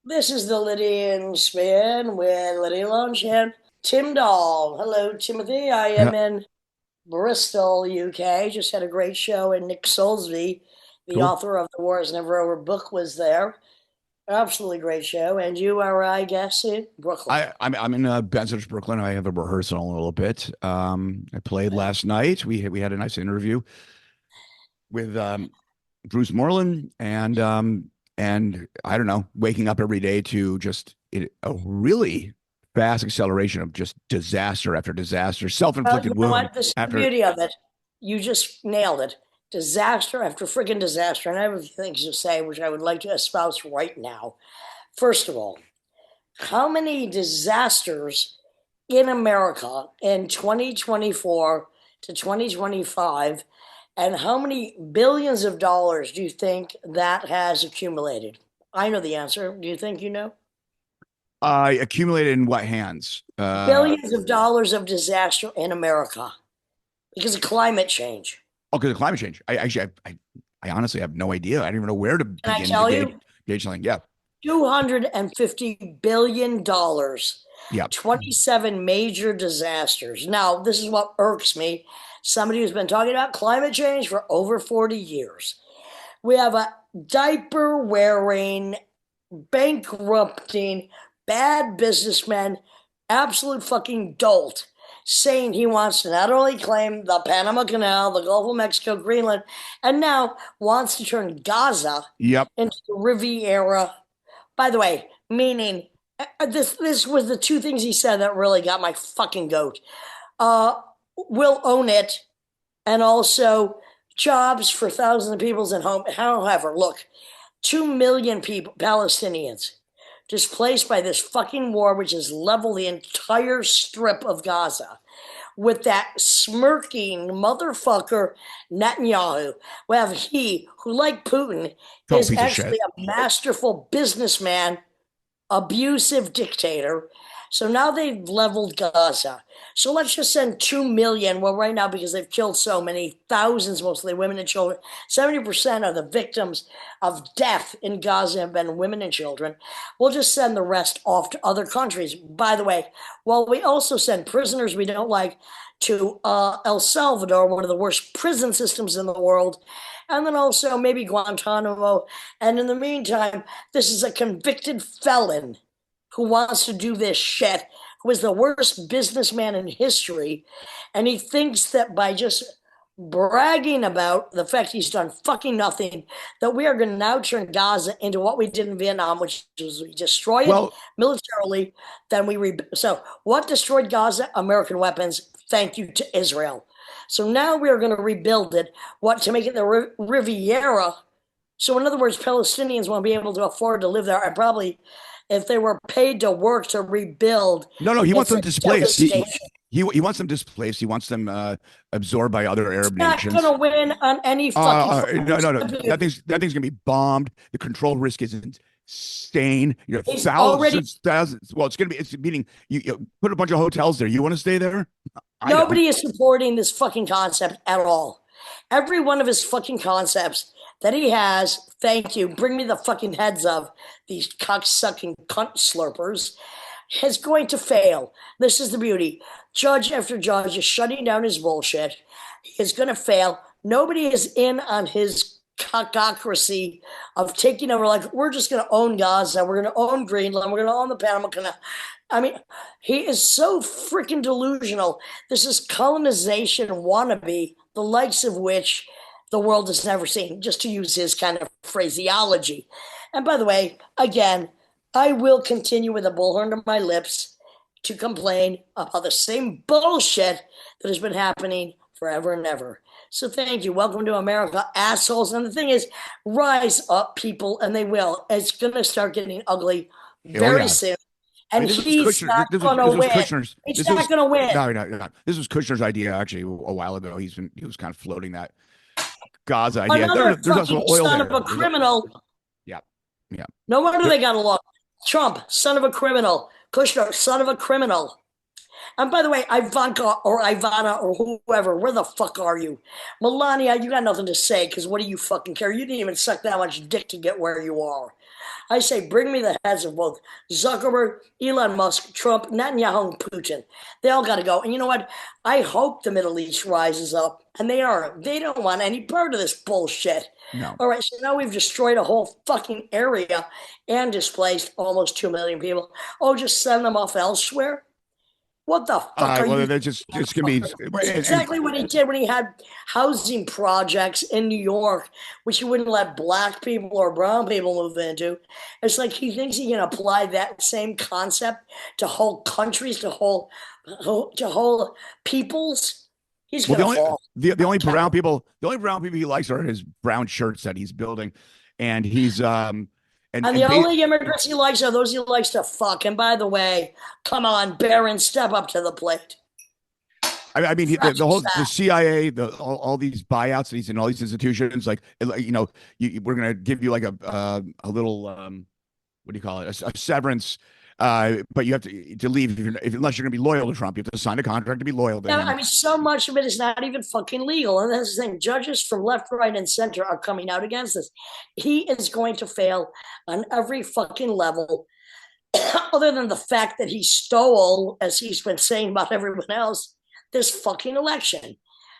This is the Lydian Spin with Lydia Lounge and Tim Dahl. Hello, Timothy. I Yeah, am in Bristol, UK. Just had a great show, and Nick Soulsby, the cool. author of The War Is Never Over book, was there. Absolutely great show. And you are, I guess, in Brooklyn. I'm in Bensonhurst, Brooklyn. I have a rehearsal in a little bit. I played last night. We had a nice interview with Bruce Moreland, and I don't know, waking up every day to a really fast acceleration of just disaster after disaster, Well, you self-inflicted know wound what? This is the after. beauty of it. You just nailed it. Disaster after freaking disaster. And I have a few things to say, which I would like to espouse right now. First of all, how many disasters in America in 2024 to 2025, and how many billions of dollars do you think that has accumulated? I know the answer. Do you think you know? Accumulated in what hands? Billions of dollars of disaster in America because of climate change. Because of climate change. I honestly have no idea. I don't even know where to Can I begin to tell gauge you? something. Yeah, $250 billion, yeah. 27 major disasters. Now, this is what irks me. Somebody who's been talking about climate change for over 40 years. We have a diaper wearing, bankrupting, bad businessman, absolute fucking dolt saying he wants to not only claim the Panama Canal, the Gulf of Mexico, Greenland, and now wants to turn Gaza Yep. into the Riviera. By the way, meaning this was the two things he said that really got my fucking goat. Uh, we'll own it, and also jobs for thousands of people in home. However, look, 2 million people, Palestinians, displaced by this fucking war, which has leveled the entire strip of Gaza with that smirking motherfucker Netanyahu. Well, he, who, like Putin, Total is piece of actually shit. a masterful businessman, abusive dictator. So now they've leveled Gaza. So let's just send 2 million. Well, right now, because they've killed so many thousands, mostly women and children, 70% of the victims of death in Gaza have been women and children. We'll just send the rest off to other countries. By the way, while we also send prisoners we don't like to El Salvador, one of the worst prison systems in the world, and then also maybe Guantanamo. And in the meantime, this is a convicted felon who wants to do this shit, who is the worst businessman in history. And he thinks that by just bragging about the fact he's done fucking nothing, that we are going to now turn Gaza into what we did in Vietnam, which is we destroy it Well, militarily, then so what destroyed Gaza? American weapons. Thank you to Israel. So now we are going to rebuild it. What to make it the Riviera? So in other words, Palestinians won't be able to afford to live there, and probably if they were paid to work to rebuild, no, no. He wants it's them a displaced. devastation. He wants them displaced. He wants them absorbed by other It's Arab not going nations. to win on any fucking front. No, no, no. It's That thing's gonna be bombed. The control risk is insane. You know, He's already thousands. Well, it's gonna be. It's meaning you put a bunch of hotels there. You want to stay there? I don't. Nobody is supporting this fucking concept at all. Every one of his fucking concepts that he has, thank you, bring me the fucking heads of these cocksucking cunt slurpers, is going to fail. This is the beauty. Judge after judge is shutting down his bullshit. He is going to fail. Nobody is in on his cockocracy of taking over. Like, we're just going to own Gaza. We're going to own Greenland. We're going to own the Panama Canal. I mean, he is so freaking delusional. This is colonization wannabe, the likes of which the world has never seen, just to use his kind of phraseology. And by the way, again, I will continue with a bullhorn to my lips to complain about the same bullshit that has been happening forever and ever. So thank you. Welcome to America, assholes. And the thing is, rise up, people, and they will. It's going to start getting ugly Oh very yeah. soon. I And mean, this was he's Kushner. not going to This was win. Kushner's. He's This not was going to win. no, no, no. This was Kushner's idea actually a while ago. He was kind of floating that Gaza idea. Another There's also fucking oil son of there. a criminal. Yeah, yeah. No wonder There, they got along. Trump, son of a criminal. Kushner, son of a criminal. And by the way, Ivanka or Ivana or whoever, where the fuck are you? Melania, you got nothing to say because what do you fucking care? You didn't even suck that much dick to get where you are. I say, bring me the heads of both Zuckerberg, Elon Musk, Trump, Netanyahu, and Putin. They all got to go. And you know what? I hope the Middle East rises up, and they are. They don't want any part of this bullshit. No. All right, so now we've destroyed a whole fucking area and displaced almost 2 million people. Oh, just send them off elsewhere? What the fuck are Well, you? they're just gonna be It's exactly what he did when he had housing projects in New York, which he wouldn't let black people or brown people move into. It's like he thinks he can apply that same concept to whole countries, to whole peoples. He's well, gonna fall. the only brown people he likes are his brown shirts that he's building, and he's And the only immigrants he likes are those he likes to fuck. And by the way, come on, Barron, step up to the plate. I mean, the CIA, all these buyouts that he's in all these institutions, like we're gonna give you like a little what do you call it, a severance, but you have to leave unless you're gonna be loyal to Trump. You have to sign a contract to be loyal to Yeah, him. I mean, so much of it is not even fucking legal. And that's the thing. Judges from left, right, and center are coming out against this. He is going to fail on every fucking level, other than the fact that he stole, as he's been saying about everyone else, this fucking election.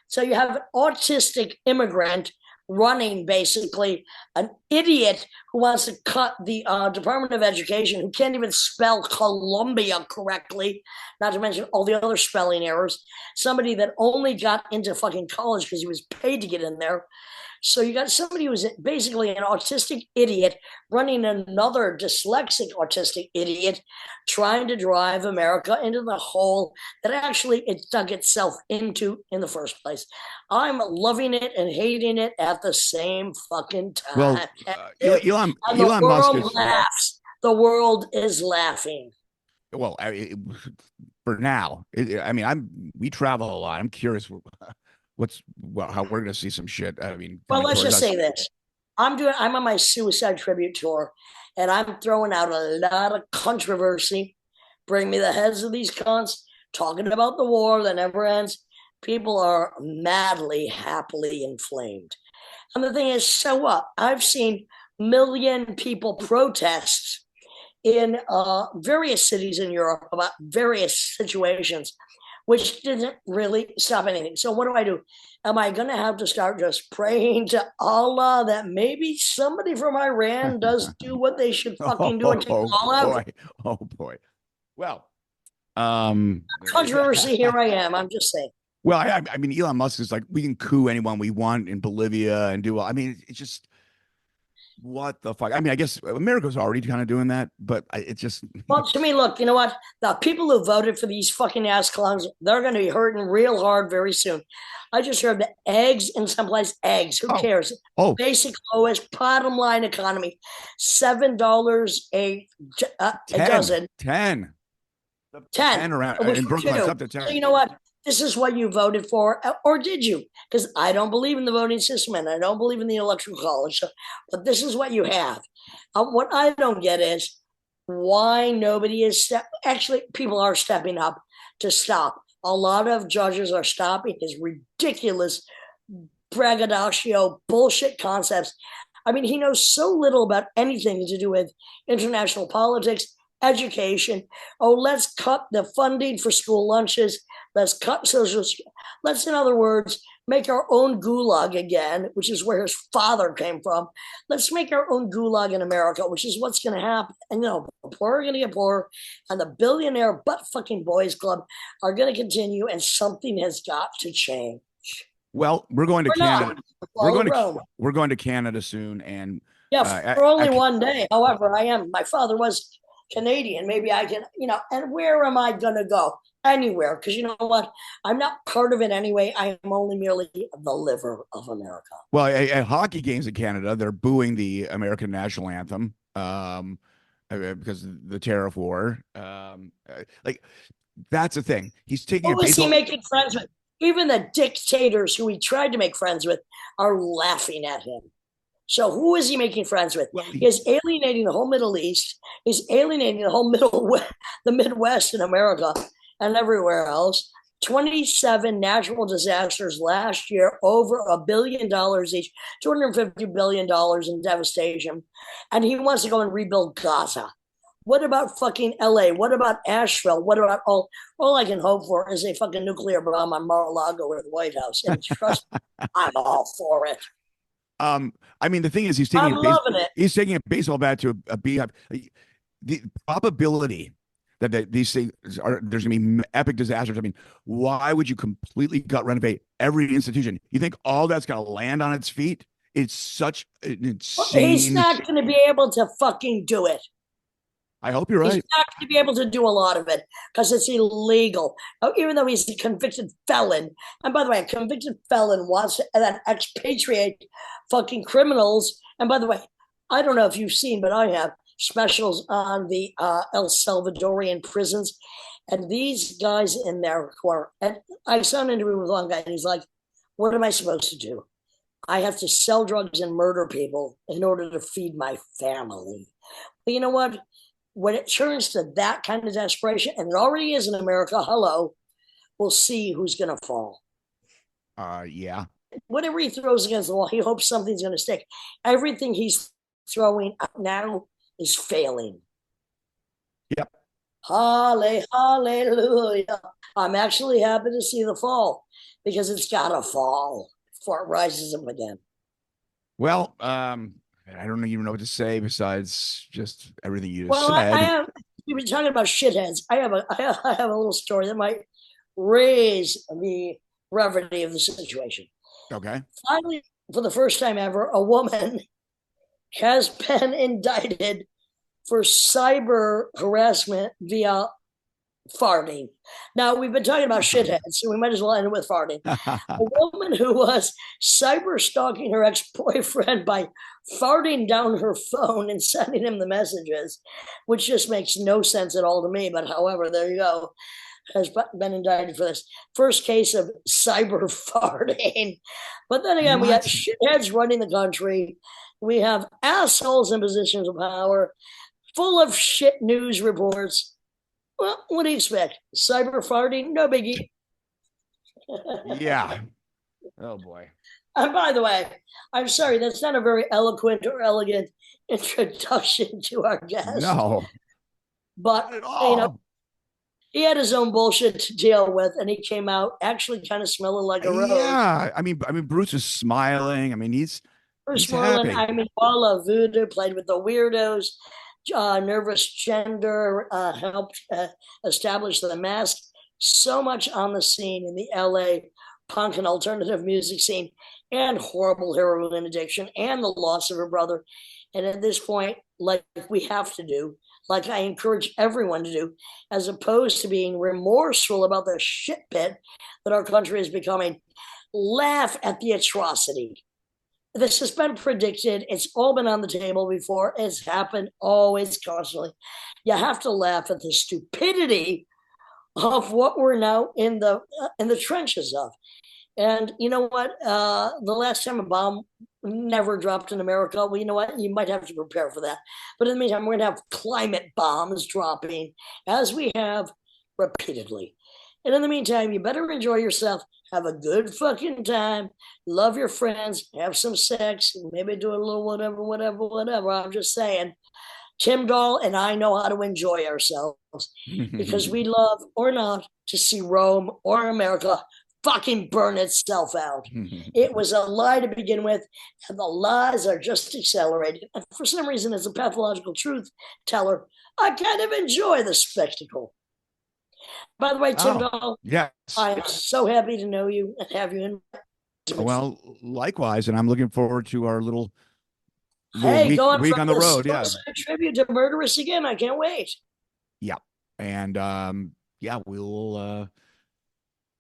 So you have an autistic immigrant running basically an idiot who wants to cut the Department of Education, who can't even spell Columbia correctly, not to mention all the other spelling errors. Somebody that only got into fucking college because he was paid to get in there. So you got somebody who's basically an autistic idiot running another dyslexic autistic idiot trying to drive America into the hole that actually it dug itself into in the first place. I'm loving it and hating it at the same fucking time. Well, Elon Musk is laughs. The world is laughing. Well, for now, we travel a lot. I'm curious how we're gonna see some shit. I mean, well, let's just say this: I'm on my suicide tribute tour, and I'm throwing out a lot of controversy. Bring me the heads of these cunts talking about the war that never ends. People are madly, happily inflamed. And the thing is, so what? I've seen million people protest in various cities in Europe about various situations, which didn't really stop anything. So what do? Am I going to have to start just praying to Allah that maybe somebody from Iran does do what they should fucking do and take them all out? Oh boy. Well, controversy. Here I am. I'm just saying. Well, I mean, Elon Musk is like, we can coup anyone we want in Bolivia and do. I mean, it's just what the fuck. I mean, I guess America's already kind of doing that, but it's just. Well, to me, look, you know what? The people who voted for these fucking ass clowns, they're going to be hurting real hard very soon. I just heard the eggs in some place. Eggs. Who cares? Basic lowest bottom line economy. $7 a dozen. 10 around in Brooklyn. It's up to 10. So you know what? This is what you voted for, or did you? Because I don't believe in the voting system and I don't believe in the electoral college. So, but this is what you have. What I don't get is why nobody is actually, people are stepping up to stop. A lot of judges are stopping his ridiculous braggadocio bullshit concepts. I mean, he knows so little about anything to do with international politics, education. Oh, let's cut the funding for school lunches. Let's cut social. Let's, in other words, make our own gulag again, which is where his father came from. Let's make our own gulag in America, which is what's going to happen. And the poor are going to get poorer, and the billionaire butt fucking boys club are going to continue, and something has got to change. Well, we're going to Canada. We're going to Canada soon, and for only one day. However, my father was Canadian. Maybe I can, and where am I going to go? Anywhere, because you know what? I'm not part of it anyway. I am only merely the liver of America. Well, at hockey games in Canada, they're booing the American national anthem because of the tariff war. Like, that's the thing. He's taking. Who is he making friends with? Even the dictators who he tried to make friends with are laughing at him. So who is he making friends with? Well, he is alienating the whole Middle East. He's alienating the whole the Midwest in America and everywhere else 27 natural disasters last year, over $1 billion each, $250 billion in devastation. And he wants to go and rebuild Gaza. What about fucking LA? What about Asheville? What about all I can hope for is a fucking nuclear bomb on Mar-a-Lago or the White House. And trust me, I'm all for it. I mean, the thing is, I'm loving it. he's taking a baseball bat to a beehive. The probability that these things there's going to be epic disasters. I mean, why would you completely gut renovate every institution? You think all that's going to land on its feet? It's such an insane. He's not going to be able to fucking do it. I hope you're right. He's not going to be able to do a lot of it because it's illegal. Even though he's a convicted felon. And by the way, a convicted felon wants to then expatriate fucking criminals. And by the way, I don't know if you've seen, but I have specials on the El Salvadorian prisons. And these guys in there who are, and I saw an interview with one guy and he's like, what am I supposed to do? I have to sell drugs and murder people in order to feed my family. But you know what? When it turns to that kind of desperation, and it already is in America, hello, we'll see who's going to fall. Yeah. Whatever he throws against the wall, he hopes something's going to stick. Everything he's throwing out now is failing. Yep. Hallelujah. I'm actually happy to see the fall because it's got to fall before it rises up again. Well, I don't even know what to say besides just everything you just said. You've been talking about shitheads. I have a little story that might raise the brevity of the situation. Okay. Finally, for the first time ever, a woman has been indicted for cyber harassment via farting. Now, we've been talking about shitheads, so we might as well end it with farting. A woman who was cyber stalking her ex-boyfriend by farting down her phone and sending him the messages, which just makes no sense at all to me. But however, there you go, has been indicted for this. First case of cyber farting. But then again, we got shitheads running the country. We have assholes in positions of power, full of shit news reports. Well, what do you expect? Cyber farting? No biggie. Yeah. Oh, boy. And by the way, I'm sorry, that's not a very eloquent or elegant introduction to our guest. No. But, you know, he had his own bullshit to deal with, and he came out actually kind of smelling like a rose. Yeah. I mean, Bruce is smiling. I mean, Bruce Moreland, Wall of Voodoo, played with the Weirdos. Nervous Gender helped establish the Masque. So much on the scene in the LA punk and alternative music scene, and horrible heroin addiction, and the loss of her brother. And at this point, like we have to do, like I encourage everyone to do, as opposed to being remorseful about the shit pit that our country is becoming, laugh at the atrocity. This has been predicted. It's all been on the table before. It's happened always, constantly. You have to laugh at the stupidity of what we're now in the trenches of. And you know what? The last time a bomb never dropped in America, well, you know what? You might have to prepare for that. But in the meantime, we're going to have climate bombs dropping, as we have repeatedly. And in the meantime, you better enjoy yourself. Have a good fucking time. Love your friends. Have some sex. Maybe do a little whatever. I'm just saying. Tim Dahl and I know how to enjoy ourselves because we love or not to see Rome or America fucking burn itself out. It was a lie to begin with, and the lies are just accelerating. And for some reason, as a pathological truth teller, I kind of enjoy the spectacle. By the way, Tim Dahl, yes. I am so happy to know you and have you in. Well, likewise, and I'm looking forward to our little week on the road. Yeah, tribute to Murderous again. I can't wait. Yeah, and we'll.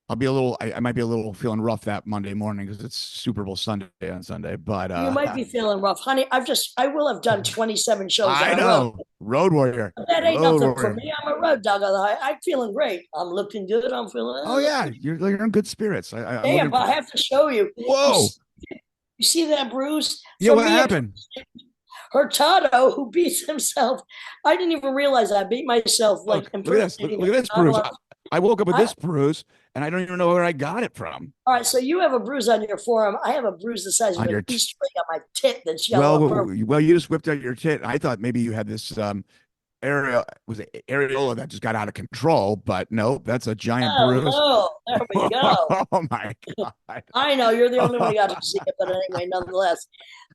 I'll be a little. I might be a little feeling rough that Monday morning because it's Super Bowl Sunday on Sunday. But you might be feeling rough, honey. I will have done 27 shows. I know, road warrior. But that ain't nothing for me. I'm a road dog. I'm feeling great. I'm looking good. I'm feeling. Oh yeah, you're in good spirits. Damn, I have to show you. Whoa! You see that bruise? Yeah, what happened? Hurtado, who beats himself. I didn't even realize I beat myself. Look at this, bruise. I woke up with I, this bruise, and I don't even know where I got it from. all right, so you have a bruise on your forearm. I have a bruise the size of On an your Easter egg on my tit that's yellow and purple. well, you just whipped out your tit. I thought maybe you had this areola that just got out of control, but no, that's a giant Oh bruise. no, there we go. Oh my God. I know you're the only one who got to see it, but anyway, nonetheless,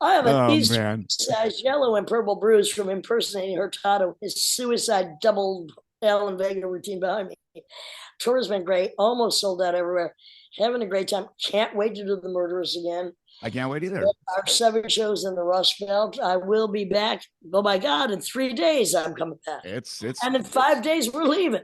I have an Oh Easter man. size yellow and purple bruise from impersonating Hurtado, his suicide double L and Vega routine behind me. Tour has been great, almost sold out everywhere. Having a great time. Can't wait to do the Murderers again. I can't wait either. Our 7 shows in the Rust Belt. I will be back. Oh my God, in 3 days I'm coming back. It's And in 5 days we're leaving.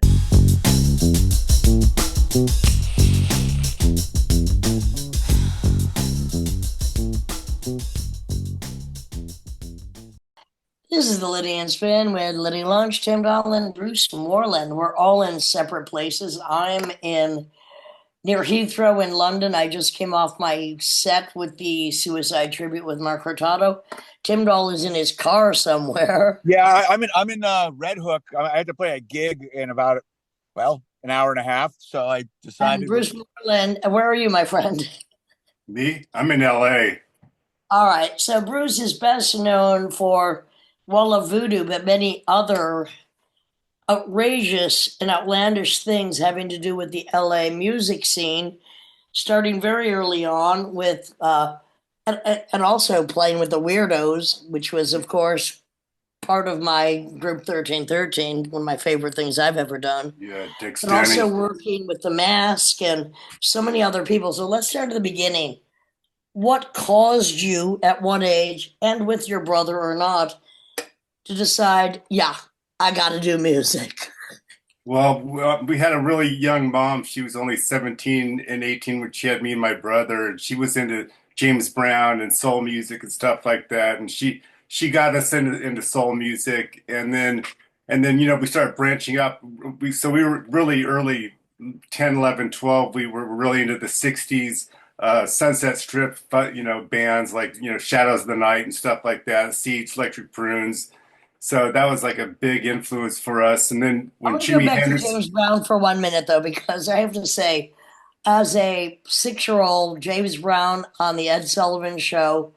This is the Liddy and Spin with Liddy Lunch, Tim Dolan, Bruce Moreland. We're all in separate places. I'm in near Heathrow in London. I just came off my set with the Suicide Tribute with Marc Hurtado. Tim Doll is in his car somewhere. Yeah, I'm in Red Hook. I had to play a gig in about an hour and a half. So I And decided. Bruce Moreland, where are you, my friend? Me? I'm in LA. All right. So Bruce is best known for Wall of Voodoo, but many other outrageous and outlandish things having to do with the LA music scene, starting very early on with, and also playing with the Weirdos, which was, of course, part of my group 1313, one of my favorite things I've ever done. Yeah, Dick But also Stanley. working with the Masque and so many other people. So let's start at the beginning. What caused you at one age and with your brother or not to decide, yeah, I got to do music? Well, we had a really young mom. She was only 17 and 18 when she had me and my brother, and she was into James Brown and soul music and stuff like that. And she got us into soul music, and then we started branching up. We were really early, 10, 11, 12. We were really into the 60s. Sunset Strip, bands like Shadows of the Night and stuff like that. Seeds, Electric Prunes. So that was like a big influence for us. And then I when want to go Jimi back to Hendrix, James Brown for 1 minute, though, because I have to say, as a 6-year-old, James Brown on the Ed Sullivan Show,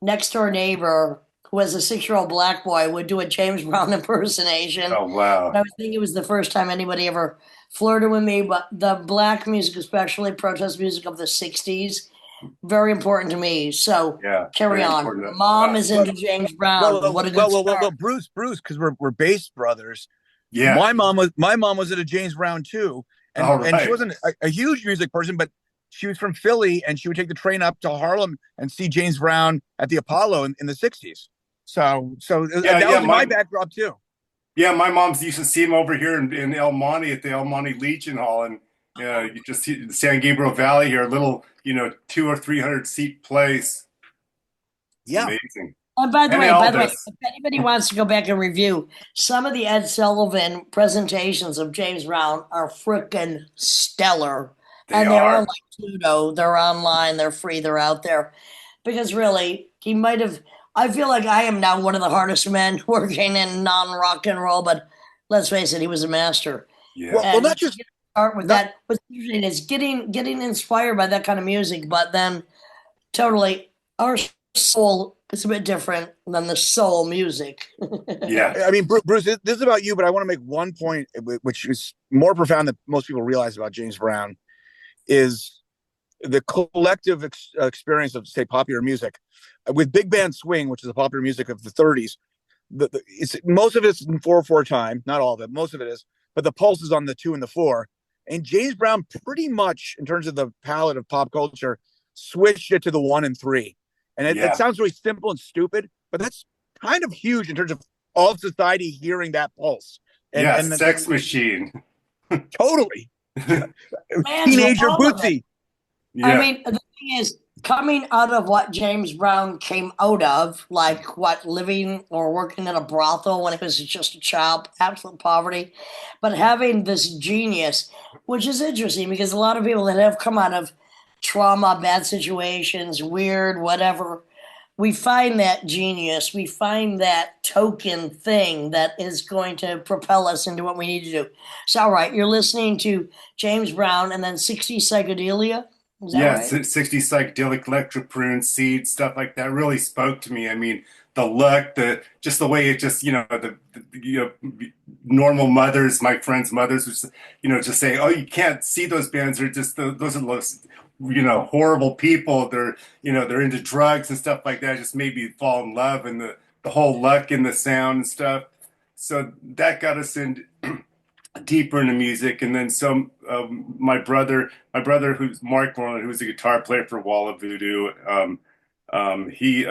next door neighbor who was a 6-year-old black boy would do a James Brown impersonation. oh And wow, I was thinking it was the first time anybody ever flirted with me, but the black music, especially protest music of the 60s, very important to me. So yeah, carry very on. important to Mom is us. into James well, Brown. well, What a good well, well, well, start. well, Bruce, because we're bass brothers. Yeah, My mom was into James Brown too, and all she right. wasn't a huge music person, but she was from Philly, and she would take the train up to Harlem and see James Brown at the Apollo in the '60s. So Yeah, that yeah, was my backdrop too. my mom's used to see him over here in El Monte at the El Monte Legion Hall, and you just see the San Gabriel Valley here, a little 200 or 300 seat place. It's Yeah, amazing. And by the And way, Elvis, if anybody wants to go back and review, some of the Ed Sullivan presentations of James Brown are frickin' stellar. they And they're on are. like Pluto, they're online, they're free, they're out there. Because really, he might have. I feel like I am now one of the hardest men working in non rock and roll, but let's face it, he was a master. Yeah. well, And not just start with not that. What's interesting is getting inspired by that kind of music, but then totally our soul is a bit different than the soul music. Yeah. I mean, Bruce, this is about you, but I want to make one point, which is more profound than most people realize about James Brown, is the collective experience of, say, popular music. With big band swing, which is the popular music of the 30s, it's most of it's in 4/4 time, not all of it, most of it is, but the pulse is on the 2 and the 4. And James Brown pretty much, in terms of the palette of pop culture, switched it to the 1 and 3. And it Yeah. sounds really simple and stupid, but that's kind of huge in terms of all of society hearing that pulse. Yeah. And Sex Machine. totally Fans of teenager all of it. Bootsy. I Yeah. mean, the thing is, coming out of what James Brown came out of, like what living or working in a brothel when he was just a child, absolute poverty, but having this genius, which is interesting because a lot of people that have come out of trauma, bad situations, weird, whatever, we find that genius, we find that token thing that is going to propel us into what we need to do. So, all right, you're listening to James Brown and then 60 Psychedelia. Is that Yeah, right? 60 psychedelic electric prune seed stuff like that really spoke to me. I mean, the look, the just the way it just, normal mothers, my friends' mothers, would just, just say, "Oh, you can't see those bands. They're just those are those, horrible people. They're into drugs and stuff like that." It just made me fall in love, and the whole luck in the sound and stuff. So that got us in deeper into music. And then my brother who's Marc Moreland, who's a guitar player for Wall of Voodoo, he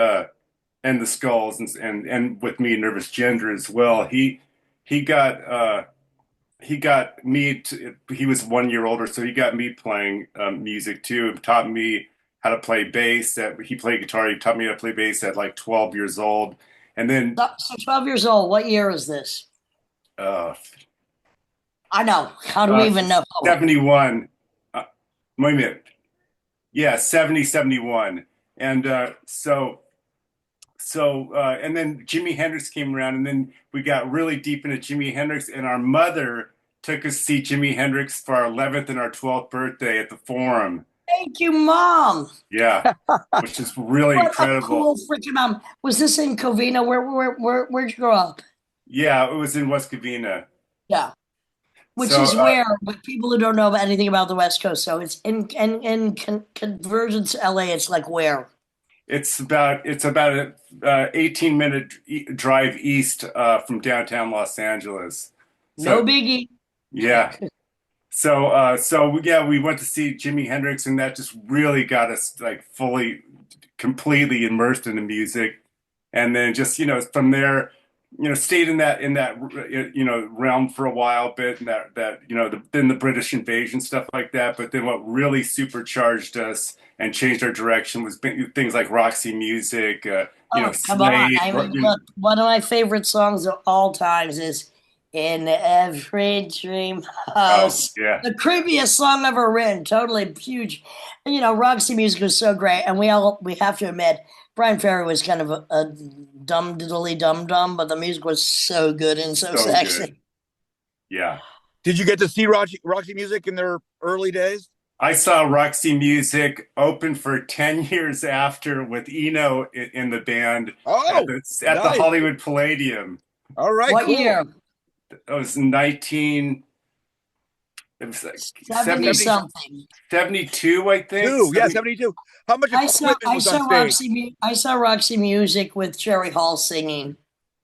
and the Skulls, and with me, Nervous Gender as well. He got me he was 1 year older, so he got me playing music too. Taught me how to play bass. He played guitar. He taught me how to play bass at like 12 years old. And then So 12 years old. What year is this? uh, I know. How do we even know? 71. Wait a minute. Yeah, 70, 71. And and then Jimi Hendrix came around, and then we got really deep into Jimi Hendrix, and our mother took us to see Jimi Hendrix for our 11th and our 12th birthday at the Forum. Thank you, Mom. Yeah, which is really What a incredible. cool freaking mom. Was this in Covina? Where'd you grow up? Yeah, it was in West Covina. Yeah. Which So, is where, but people who don't know anything about the West Coast, so it's in Convergence, LA. It's like where? it's about a 18-minute drive east from downtown Los Angeles. No So biggie. yeah. So yeah, we went to see Jimi Hendrix, and that just really got us like completely immersed in the music. And then just, from there, stayed in that realm for a while, bit, and then the British invasion, stuff like that. But then what really supercharged us and changed our direction was things like Roxy Music, Oh, come on. Slade. I mean, look, one of my favorite songs of all times is In Every Dream Oh House. yeah. The creepiest song ever written, totally huge. And, Roxy Music was so great. And we have to admit, Brian Ferry was kind of a dumb diddly dum dum, but the music was so good and so So sexy. good. Yeah. Did you get to see Roxy Music in their early days? I saw Roxy Music open for 10 years after with Eno in the band Oh, at the nice. Hollywood Palladium. All right, What cool. year? It was like 70 something. 72, I think. Yeah, 72. How much equipment was on stage? I saw Roxy Music with Cherry Hall singing.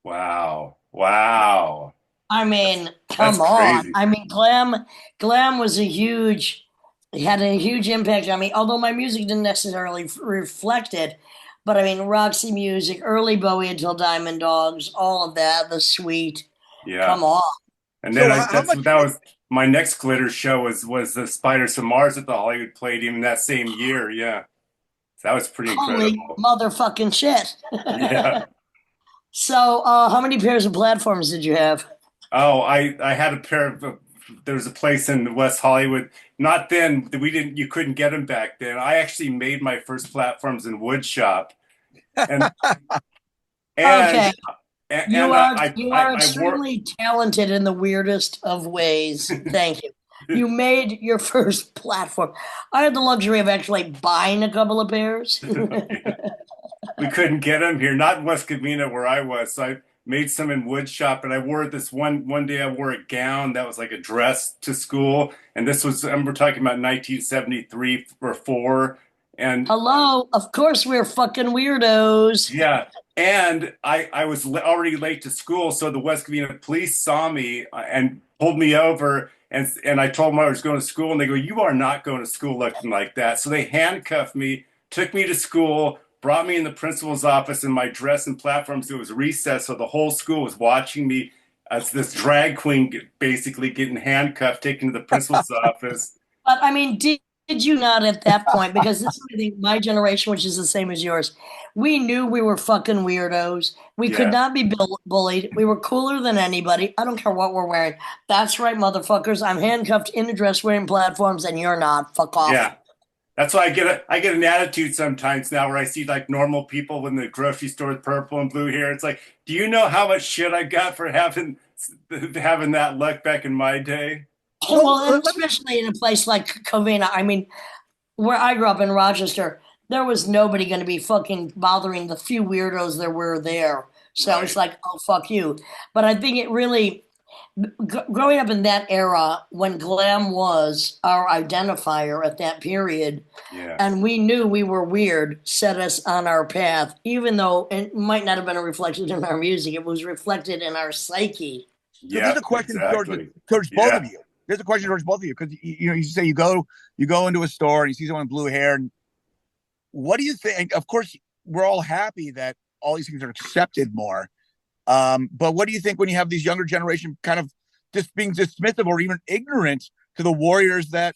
Wow. Wow. I mean, come That's on. crazy. I mean, glam was had a huge impact on me, although my music didn't necessarily reflect it. But I mean, Roxy Music, early Bowie until Diamond Dogs, all of that, the Sweet. Yeah. Come on. And then So that was my next glitter show was the Spiders from Mars at the Hollywood Palladium that same year. Yeah. So that was pretty Holy incredible. motherfucking shit. Yeah. So, how many pairs of platforms did you have? Oh, I had a pair of there was a place in West Hollywood. Not then, you couldn't get them back then. I actually made my first platforms in wood shop. And Okay. and You are I extremely talented in the weirdest of ways. Thank you. You made your first platform. I had the luxury of actually buying a couple of pairs. we couldn't get them here, not in West Covina where I was. So I made some in wood shop, and I wore this one day. I wore a gown that was like a dress to school, and we're talking about 1973 or 4. And Hello, of course we're fucking weirdos. yeah, and I was already late to school, so the West Covina police saw me and pulled me over, and I told them I was going to school, and they go, "You are not going to school looking like that." So they handcuffed me, took me to school, brought me in the principal's office in my dress and platforms. It was recess, so the whole school was watching me as this drag queen basically getting handcuffed, taken to the principal's office. But I mean, did you not at that point? Because this is, I think, my generation, which is the same as yours. We knew we were fucking weirdos. We could not be bullied. We were cooler than anybody. I don't care what we're wearing. That's right, motherfuckers. I'm handcuffed in a dress wearing platforms, and you're not. Fuck off. Yeah. That's why I get an attitude sometimes now where I see like normal people when the grocery store with purple and blue hair. It's like, do you know how much shit I got for having that luck back in my day? Well, Well, and especially in a place like Covina. I mean, where I grew up in Rochester, there was nobody going to be fucking bothering the few weirdos there were there. So it's Right. like, oh, fuck you. But I think it really, growing up in that era when glam was our identifier at that period, Yeah. and we knew we were weird, set us on our path, even though it might not have been reflected in our music, it was reflected in our psyche. so there's Yeah, a question exactly. towards both of Yeah. you. There's a question towards both of you because you know you say you go into a store and you see someone with blue hair, and what do you think? Of course, we're all happy that all these things are accepted more. But what do you think when you have these younger generation kind of just being dismissive or even ignorant to the warriors that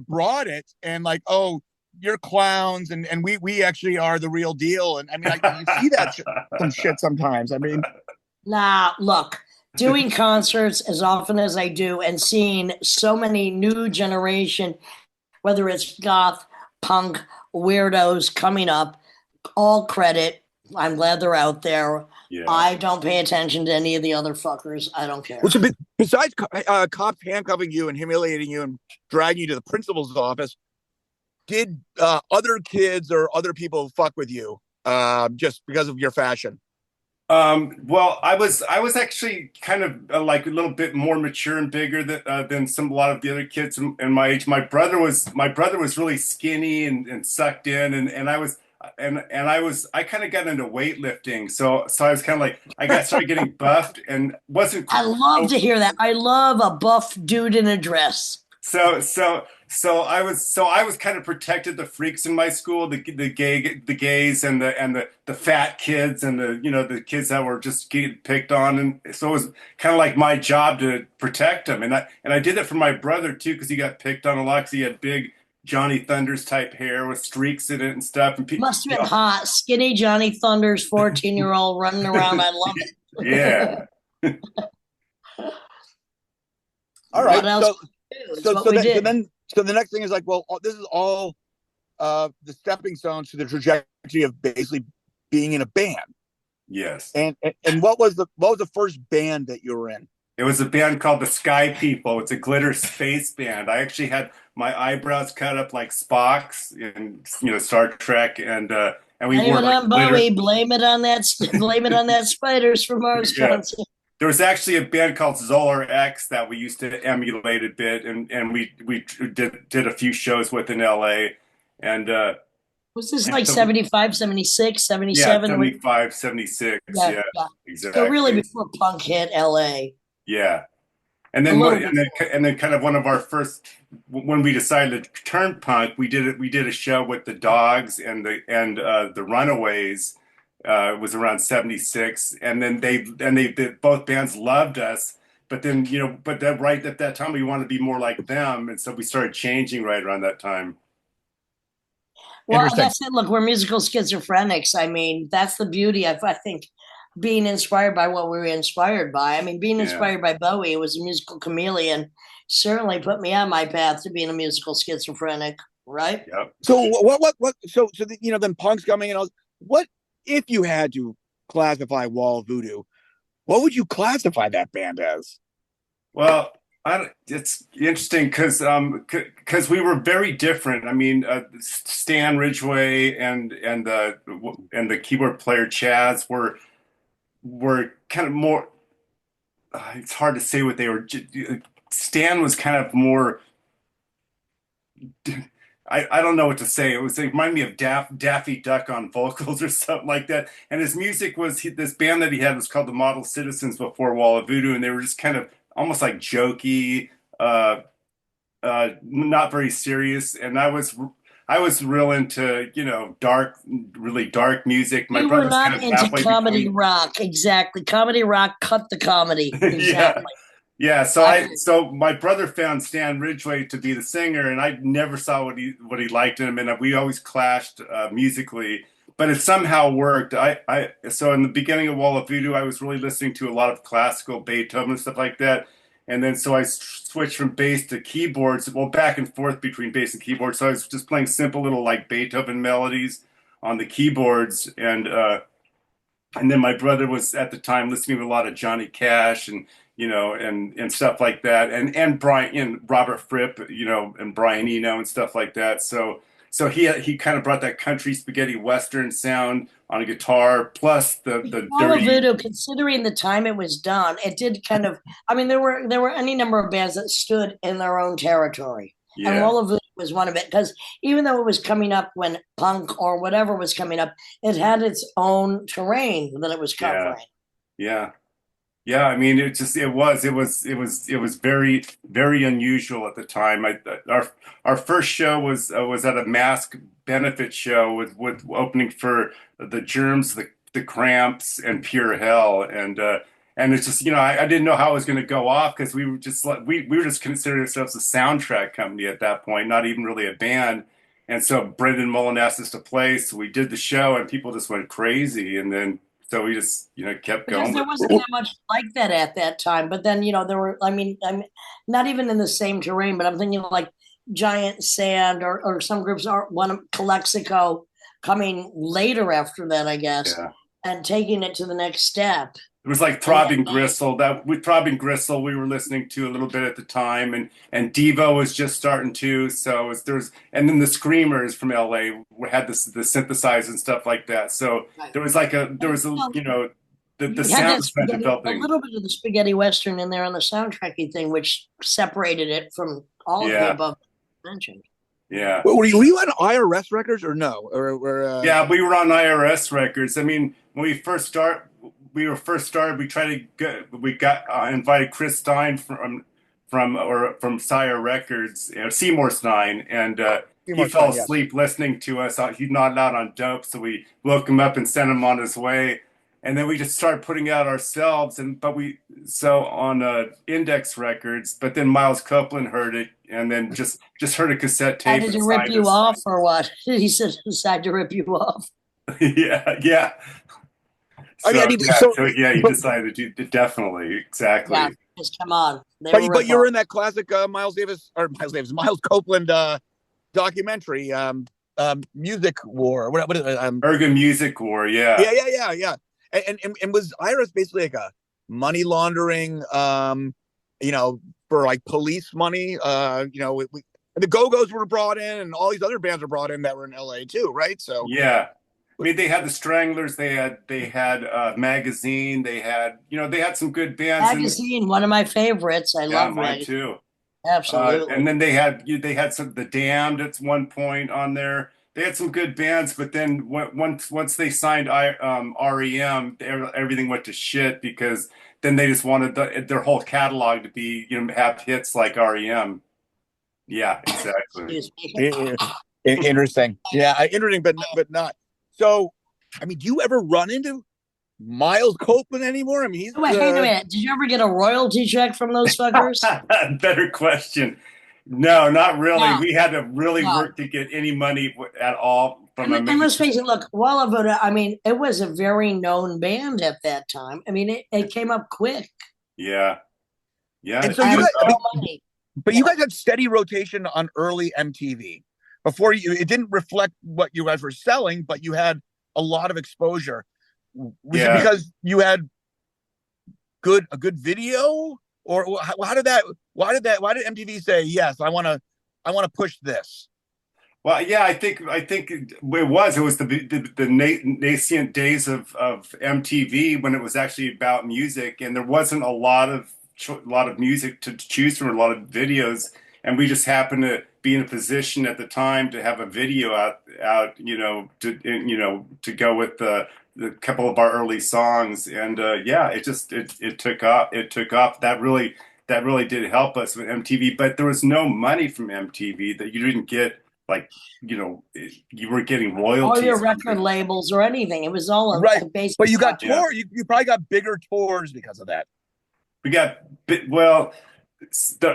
brought it and like, oh, you're clowns and we actually are the real deal. And I mean, you see that some shit sometimes. I mean, Nah, look, doing concerts as often as I do and seeing so many new generation, whether it's goth, punk, weirdos coming up, all credit. I'm glad they're out there. Yeah. I don't pay attention to any of the other fuckers. I don't care. which besides cops handcuffing you and humiliating you and dragging you to the principal's office, did other kids or other people fuck with you just because of your fashion? Well, I was actually kind of like a little bit more mature and bigger than a lot of the other kids in my age. My brother was really skinny and sucked in, and I kind of got into weightlifting, so I was kind of like started getting buffed and wasn't I love so to hear that. I love a buff dude in a dress. so I was kind of protected the freaks in my school, the gays and the fat kids and the kids that were just getting picked on, and so it was kind of like my job to protect them, and I did it for my brother too because he got picked on a lot because he had big Johnny Thunders type hair with streaks in it and stuff, and people, Must have been hot. Skinny Johnny Thunders, 14-year-old running around. I love it. yeah. All What right, else so do? It's what we so did. then so the next thing is like, well, this is all the stepping stones to the trajectory of basically being in a band. Yes. And what was the first band that you were in? It was a band called the Sky People. It's a glitter space band. I actually had my eyebrows cut up like Spock's in Star Trek, and we Blame wore it like on glitter. Bowie. Blame it on that spiders from Mars Yeah. concert. There was actually a band called Zolar X that we used to emulate a bit, and we did a few shows with in LA, and Was this and like so 75, 76, yeah, 77? 75, 76. Yeah, Yeah, yeah. So really exactly. before punk hit LA. Yeah. And A then little bit. kind of one of our first when we decided to turn punk, we did a show with the Dogs and the Runaways. It was around 76, and then both bands loved us, but then but then right at that time we wanted to be more like them, and so we started changing right around that time. Well, Interesting. that's it. Look, we're musical schizophrenics. I mean, that's the beauty of, I think, being inspired by what we were inspired by. I mean, being Yeah. inspired by Bowie, it was a musical chameleon, certainly put me on my path to being a musical schizophrenic, right? Yep. So then punk's coming and all. What if you had to classify Wall of Voodoo? What would you classify that band as? Well, it's interesting because we were very different. I mean, Stan Ridgway and the keyboard player Chaz were kind of more. It's hard to say what they were. Stan was kind of more. I don't know what to say. It reminded me of Daffy Duck on vocals or something like that. And his music was this band that he had was called the Model Citizens before Wall of Voodoo, and they were just kind of almost like jokey, not very serious. And I was real into really dark music. My You were brother's kind not of into halfway comedy between. rock, exactly. Comedy rock cut the comedy, Yeah. exactly. Yeah, I, so my brother found Stan Ridgway to be the singer, and I never saw what he liked in him, and we always clashed musically, but it somehow worked. So in the beginning of Wall of Voodoo, I was really listening to a lot of classical Beethoven and stuff like that, And then so I switched from bass to keyboards, well, back and forth between bass and keyboard. So I was just playing simple little like Beethoven melodies on the keyboards, and then my brother was at the time listening to a lot of Johnny Cash and and stuff like that, and Brian and Robert Fripp, and Brian Eno and stuff like that. So he kind of brought that country spaghetti western sound on a guitar, plus the Wall of dirty. Voodoo, considering the time it was done, it did kind of. I mean, there were any number of bands that stood in their own territory, and Yeah, Wall of Voodoo was one of it. Because even though it was coming up when punk or whatever was coming up, it had its own terrain that it was yeah, covering. yeah. Yeah, I mean, it was very, very unusual at the time. Our first show was at a Masque benefit show with opening for the Germs, the Cramps, and Pure Hell, and it's just I didn't know how it was going to go off because we were just like we were just considering ourselves a soundtrack company at that point, not even really a band. And so Brendan Mullen asked us to play, so we did the show, and people just went crazy, and then so we just kept Because going there with wasn't that much like that at that time. But then, there were, I mean, not even in the same terrain, but I'm thinking like Giant Sand or some groups are one of Calexico coming later after that, I guess, yeah. and taking it to the next step. It was like And Throbbing Gristle. That with Throbbing Gristle, we were listening to a little bit at the time, and Devo was just starting to. So there's and then the Screamers from LA had the synthesizers and stuff like that. So right. there was a the You had sound that was kind of spaghetti, a developing. little bit of the spaghetti western in there on the soundtracky thing, which separated it from all of the Yeah, above mentioned. yeah. Were you on IRS records or no? Yeah, we were on IRS records. I mean, when we were first started. We tried to we got invited Chris Stein from Sire Records, Seymour Stein, and he Seymour fell Stein, yes. asleep listening to us. He nodded out on dope, so we woke him up and sent him on his way. And then we just started putting out ourselves, so on Index Records. But then Miles Copeland heard it, and then just heard a cassette tape Decided and to rip signed you us. off or what? He said decided to rip you off. Yeah, yeah. I mean, So I mean, yeah, so so yeah, you but decided to do definitely Yeah, exactly. just come on. They but were but rip you off. were in that classic Miles Copeland documentary, Music War. What is it? Urban Music War, yeah, Yeah. And was Iris basically like a money laundering, for like police money? The Go-Go's were brought in, and all these other bands were brought in that were in LA too, right? So, yeah. I mean, they had the Stranglers, they had Magazine, they had some good bands, and Magazine, one of my favorites. I yeah, love mine Magazine. too. And Absolutely. then they had some the Damned at one point on there. They had some good bands, but then once they signed REM, everything went to shit because then they just wanted their whole catalog to be have hits like REM. Yeah, exactly. Excuse me. interesting. Yeah, interesting, but not. So, I mean, do you ever run into Miles Copeland anymore? I mean, he's Wait, hang a minute. Did you ever get a royalty check from those fuckers? Better question. No, not really. No, We had to really no. work to get any money at all from a And let's major. face it, look, Wall of Voodoo, I mean, it was a very known band at that time. I mean, it came up quick Yeah, yeah, and it so you and took guys, off. money. but you guys had steady rotation on early MTV before you. It didn't reflect what you guys were selling, but you had a lot of exposure. Was it Yeah. because you had a good video, or how did that? Why did MTV say yes? I want to push this. Well, yeah, I think it was the nascent days of MTV when it was actually about music, and there wasn't a lot of music to choose from, a lot of videos, and we just happened to be in a position at the time to have a video out to go with the couple of our early songs, and yeah, it took off. It took off. That really did help us with MTV, but there was no money from MTV that you didn't get like you were getting All your royalties on record things. labels or anything. It was all Right, a basic but you got stuff. Yeah, tour. You probably got bigger tours because of that. we got well.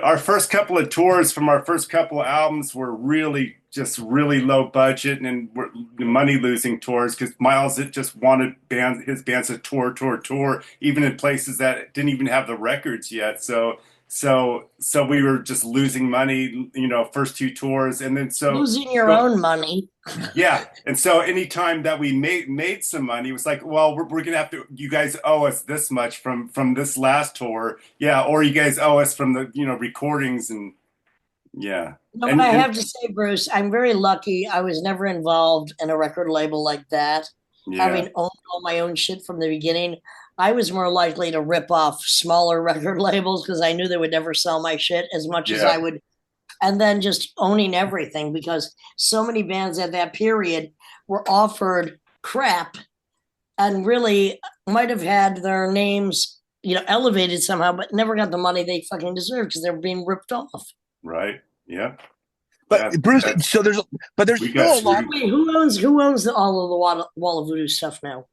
Our first couple of tours from our first couple of albums were really just really low budget and were money losing tours because Miles it just wanted his bands to tour, even in places that didn't even have the records yet. so we were just losing money, first two tours, and then Losing your own money. yeah. And so anytime that we made some money, it was like, well, we're gonna have to, you guys owe us this much from this last tour, yeah, or you guys owe us from the recordings, and yeah, No, and I have to say, Bruce, I'm very lucky. I was never involved in a record label like that. yeah, Having owned all my own shit from the beginning, I was more likely to rip off smaller record labels because I knew they would never sell my shit as much as I yeah, would. And then just owning everything because so many bands at that period were offered crap and really might have had their names, elevated somehow, but never got the money they fucking deserved because they were being ripped off. right, yeah, But yeah, Bruce, so there's we still got a lot. Wait, who owns all of the Wall of Voodoo stuff now?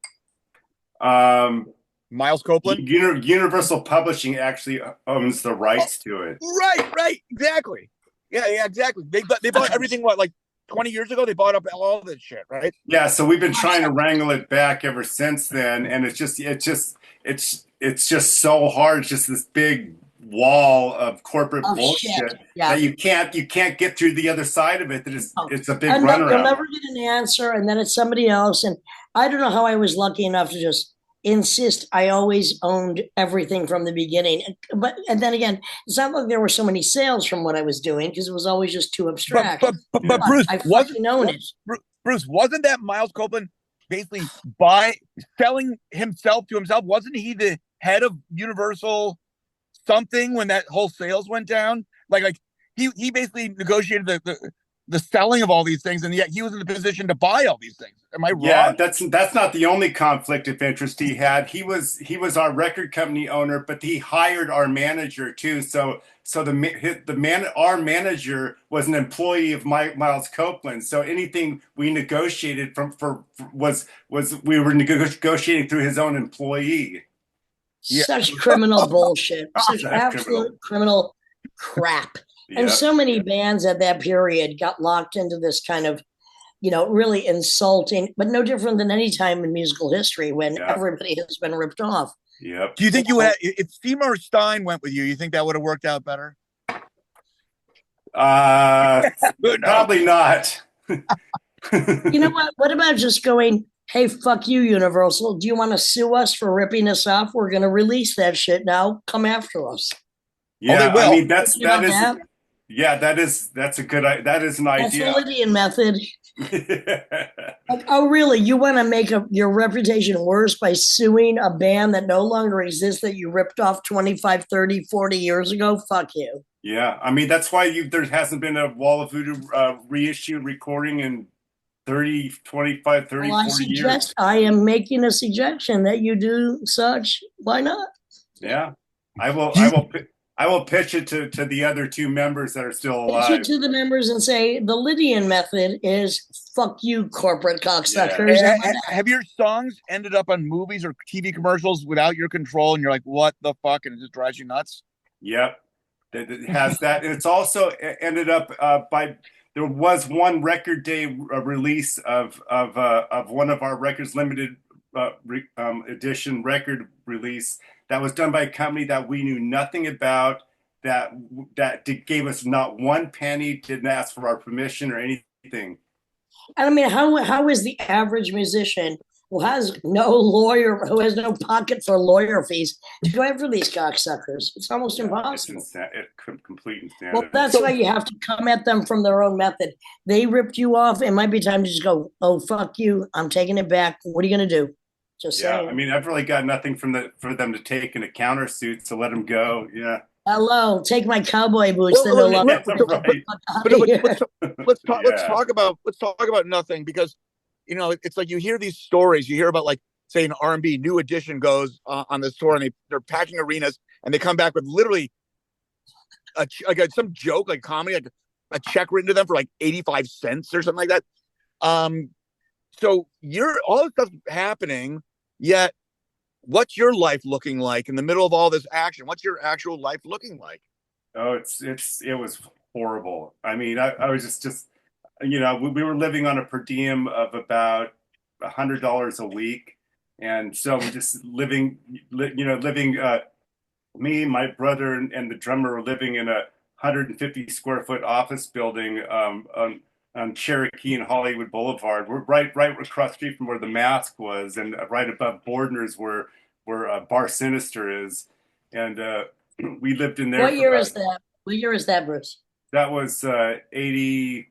Miles Copeland. Universal Publishing actually owns the Oh, rights to it. right, exactly. Yeah, exactly. They bought everything. What, like 20 years ago? They bought up all this shit, right? Yeah, so we've been trying to wrangle it back ever since then, and it's just so hard. It's just this big wall of corporate Oh shit! bullshit Yeah. that you can't get through the other side of it. That it's a big And you'll runaround. never get an answer, and then it's somebody else. And I don't know how I was lucky enough to just insist I always owned everything from the beginning. And then again, it's not like there were so many sales from what I was doing because it was always just too abstract. But Bruce, I fucking own it. Bruce, wasn't that Miles Copeland basically selling himself to himself? Wasn't he the head of Universal something when that whole sales went down? Like he basically negotiated the selling of all these things, and yet he was in the position to buy all these things. Am I wrong? Yeah, that's not the only conflict of interest he had. He was our record company owner, but he hired our manager too. So our manager was an employee of Miles Copeland. So anything we negotiated was we were negotiating through his own employee. Yeah. Such criminal bullshit. Such That's absolute criminal crap. And Yeah. so many bands at that period got locked into this kind of, really insulting, but no different than any time in musical history when Yeah. everybody has been ripped off. Yep. Do you think you would have, if Seymour Stein went with you? You think that would have worked out better? Probably not. You know what? What about just going, hey, fuck you, Universal. Do you want to sue us for ripping us off? We're going to release that shit now. Come after us. Yeah, they will. I mean Think about that? yeah, that's a good that is an That's the idea. Lydian method. Like, oh, really? You want to make your reputation worse by suing a band that no longer exists that you ripped off 25, 30, 40 years ago? Fuck you. Yeah, I mean that's why there hasn't been a Wall of Voodoo reissued recording in 30, 25, 30, Well, 40 years. I am making a suggestion that you do such. Why not? Yeah. I will pitch it to the other two members that are still Pitch it alive. to the members and say the Lydian method is fuck you, corporate cocksuckers. How about that? Have your songs ended up on movies or TV commercials without your control, and you're like, what the fuck? And it just drives you nuts? Yep. It has that. It's also ended up there was one record day release of one of our records, limited edition record release that was done by a company that we knew nothing about, that gave us not one penny, didn't ask for our permission or anything. And I mean, how is the average musician who has no lawyer, who has no pocket for lawyer fees, to go after these cocksuckers? It's almost impossible. It's complete insanity. Well, that's why you have to come at them from their own method. They ripped you off. It might be time to just go, oh, fuck you. I'm taking it back. What are you going to do? Just Yeah, saying. I mean, I've really got nothing for them to take in a countersuit, so let them go. Yeah. Hello, take my cowboy boots. Well, Then let- they'll Right. let's talk Yeah. let's talk about nothing, because it's like you hear these stories. You hear about, like, say, an R&B New Edition goes on this tour, and they're packing arenas, and they come back with literally some joke, like comedy, like a check written to them for like 85 cents or something like that. So all this stuff happening, yet what's your life looking like in the middle of all this action? What's your actual life looking like? Oh, it was horrible. I mean, I was just we were living on a per diem of about $100 a week, and so we're just living me, my brother, and the drummer were living in a 150 square foot office building on Cherokee and Hollywood Boulevard. We're right across the street from where the Masque was, and right above Bordner's where Bar Sinister is, and we lived in there What for year about is that? What year is that, Bruce? that was 80.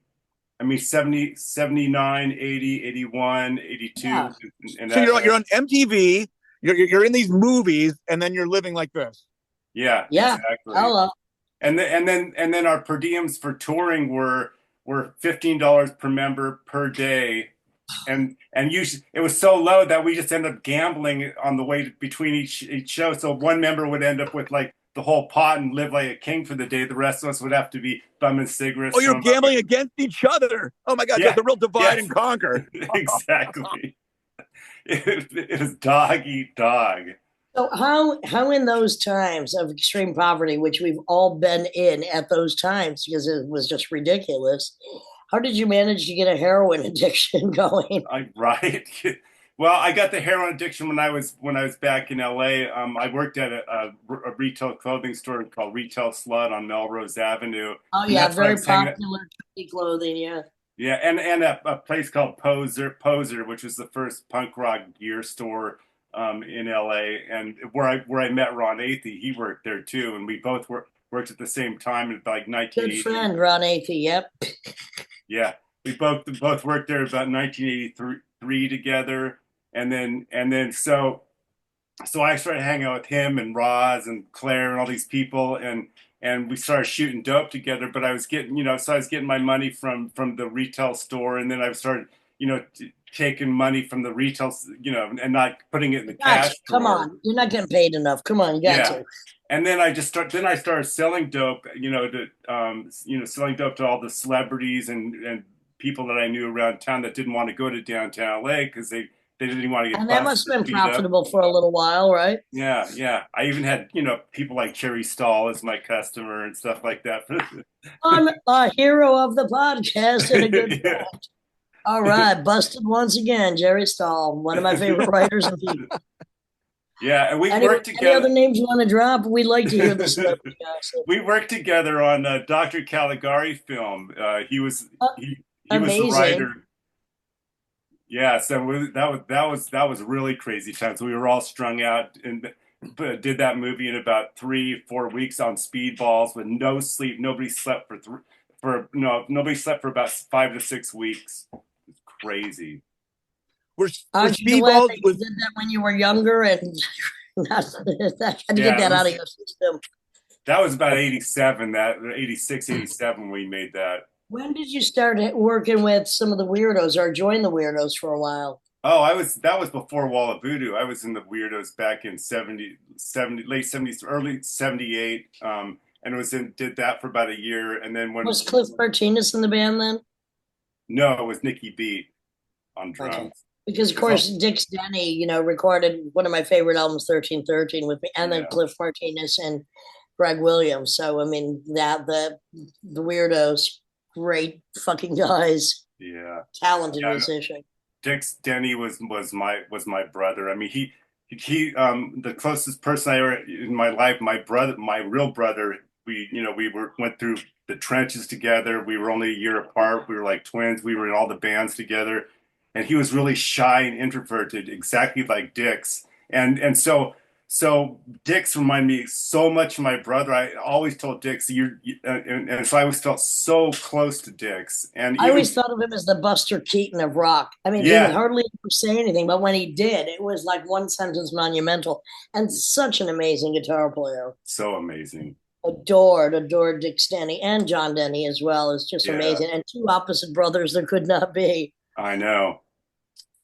I mean 70, 79, 80, 81, Yeah. 82, and So that you're on MTV. You're in these movies, and then you're living like this. yeah, Yeah. exactly. Hello. And then our per diems for touring were $15 per member per day, and usually it was so low that we just ended up gambling on the way between each show. So one member would end up with like the whole pot and live like a king for the day. The rest of us would have to be bumming cigarettes Oh, you're from gambling against each other. Oh my God, yeah, the real divide yes, and conquer. exactly. It was dog eat dog. So how in those times of extreme poverty, which we've all been in at those times because it was just ridiculous, how did you manage to get a heroin addiction going? Right. Well, I got the heroin addiction when I was back in LA. I worked at a retail clothing store called Retail Slut on Melrose Avenue, Oh and yeah, that's where I very was hanging. popular trendy clothing. Yeah. Yeah, and a place called Poser, which was the first punk rock gear store in LA, and where I met Ron Athey. He worked there too, and we both worked at the same time in like Good 1980. friend, Ron Athey. Yep. Yeah, we both worked there about 1983 together, and then so I started hanging out with him and Roz and Claire and all these people, and we started shooting dope together. But I was getting, so I was getting my money from the retail store, and then I started, taking money from the retail, and not putting it in the Gotcha. cash Come drawer. on, you're not getting paid enough. Come on, you got Yeah. to. And then I started selling dope, selling dope to all the celebrities and people that I knew around town that didn't want to go to downtown LA because they didn't want to get And that busted must or have been beat up. profitable for a little while, right? Yeah, yeah. I even had, people like Cherry Stahl as my customer and stuff like that. I'm a hero of the podcast and a good Yeah. friend. All right, busted once again, Jerry Stahl, one of my favorite writers and people. Yeah, and we Any, worked any other together. names you want to drop? We'd like to hear the celebrity gossip. We worked together on a Dr. Caligari film. Uh, He was the Amazing. writer. Yeah, so that was really crazy times. We were all strung out and did that movie in about 3-4 weeks on speedballs with no sleep. Nobody slept nobody slept for about 5 to 6 weeks. It's crazy. Were Aren't you glad speedballs that you was did that when you were younger and not, had to get Yeah, it that out of was your system? that was about 87, that 86, 87 we made that. When did you start working with some of the weirdos or join the weirdos for a while? Oh, that was before Wall of Voodoo. I was in the Weirdos back in 70, late 70s, early 78. And did that for about a year. And then Was Cliff Martinez in the band then? no, it was Nikki Beat on Okay. drums. Because of Because, course Dick's Denny, recorded one of my favorite albums, 1313, with me, and then yeah, Cliff Martinez and Greg Williams. So I mean that the weirdos, great fucking guys, yeah, talented yeah. musician. Dick's Denny was my brother. I mean, he the closest person I ever in my life, my real brother. Went through the trenches together. We were only a year apart. We were like twins. We were in all the bands together, and he was really shy and introverted, exactly like Dick's. And so Dick's reminded me so much of my brother. I always told Dick's and so I always felt so close to Dick's, and I even always thought of him as the Buster Keaton of rock. I mean, he would yeah, hardly ever say anything, but when he did, it was like one sentence monumental and such an amazing guitar player. so amazing. Adored Dick Denny and John Denny as well. It's just Yeah, amazing. And two opposite brothers there could not be. I know.